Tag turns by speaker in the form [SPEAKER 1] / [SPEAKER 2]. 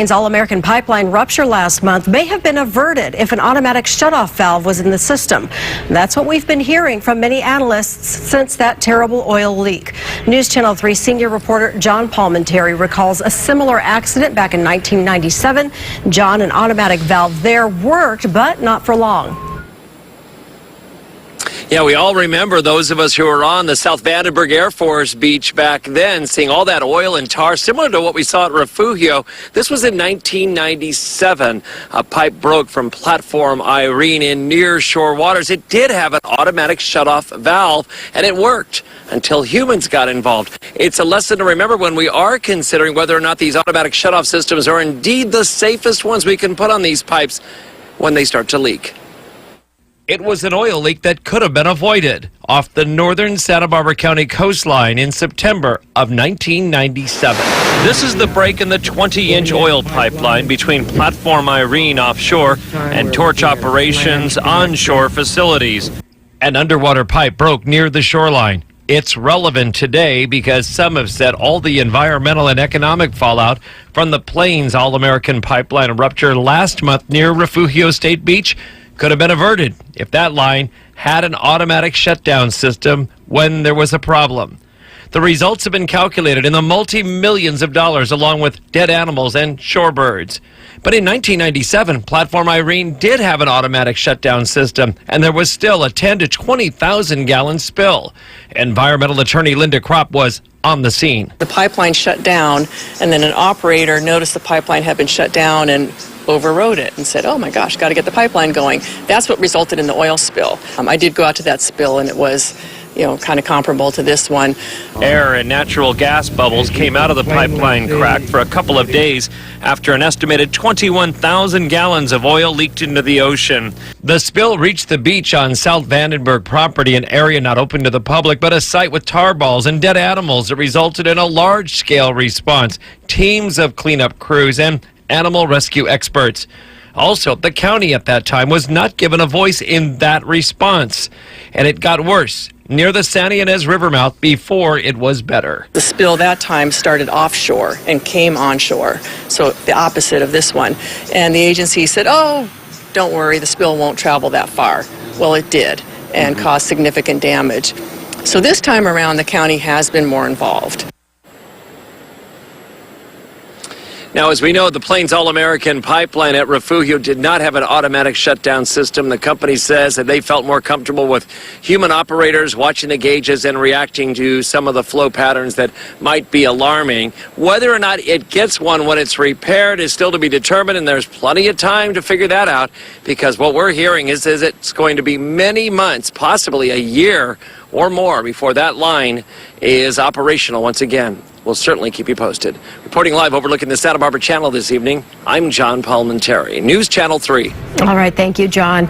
[SPEAKER 1] All-American pipeline rupture last month may have been averted if an automatic shutoff valve was in the system. That's what we've been hearing from many analysts since that terrible oil leak. News Channel 3 senior reporter John Palmentary recalls a similar accident back in 1997. John, an automatic valve there worked, but not for long.
[SPEAKER 2] Yeah, we all remember, those of us who were on the South Vandenberg Air Force Beach back then, seeing all that oil and tar, similar to what we saw at Refugio. This was in 1997. A pipe broke from platform Irene in near-shore waters. It did have an automatic shutoff valve, and it worked until humans got involved. It's a lesson to remember when we are considering whether or not these automatic shutoff systems are indeed the safest ones we can put on these pipes when they start to leak. It was an oil leak that could have been avoided off the northern Santa Barbara County coastline in September of 1997. This is the break in the 20-inch oil pipeline between Platform Irene offshore and Torch Operations onshore facilities. An underwater pipe broke near the shoreline. It's relevant today because some have said all the environmental and economic fallout from the Plains All-American pipeline rupture last month near Refugio State Beach could have been averted if that line had an automatic shutdown system when there was a problem. The results have been calculated in the multi-millions of dollars along with dead animals and shorebirds. But in 1997, Platform Irene did have an automatic shutdown system, and there was still a 10 to 20,000 gallon spill. Environmental attorney Linda Kropp was on the scene.
[SPEAKER 3] The pipeline shut down, and then an operator noticed the pipeline had been shut down and overrode it and said, oh my gosh, got to get the pipeline going. That's what resulted in the oil spill. I did go out to that spill, and it was, kind of comparable to this one.
[SPEAKER 2] Air and natural gas bubbles came out of the pipeline crack for a couple of days after an estimated 21,000 gallons of oil leaked into the ocean. The spill reached the beach on South Vandenberg property, an area not open to the public, but a site with tar balls and dead animals that resulted in a large-scale response. Teams of cleanup crews and animal rescue experts. Also, the county at that time was not given a voice in that response, and it got worse near the Santa Ynez River mouth before it was better.
[SPEAKER 3] The spill that time started offshore and came onshore, so the opposite of this one. And the agency said, oh, don't worry, the spill won't travel that far. Well, it did, and caused significant damage. So this time around, the county has been more involved.
[SPEAKER 2] Now, as we know, the Plains All-American pipeline at Refugio did not have an automatic shutdown system. The company says that they felt more comfortable with human operators watching the gauges and reacting to some of the flow patterns that might be alarming. Whether or not it gets one when it's repaired is still to be determined, and there's plenty of time to figure that out, because what we're hearing is it's going to be many months, possibly a year or more, before that line is operational once again. We'll certainly keep you posted. Reporting live overlooking the Santa Barbara Channel this evening, I'm John Palmentary, News Channel 3.
[SPEAKER 1] All right, thank you, John.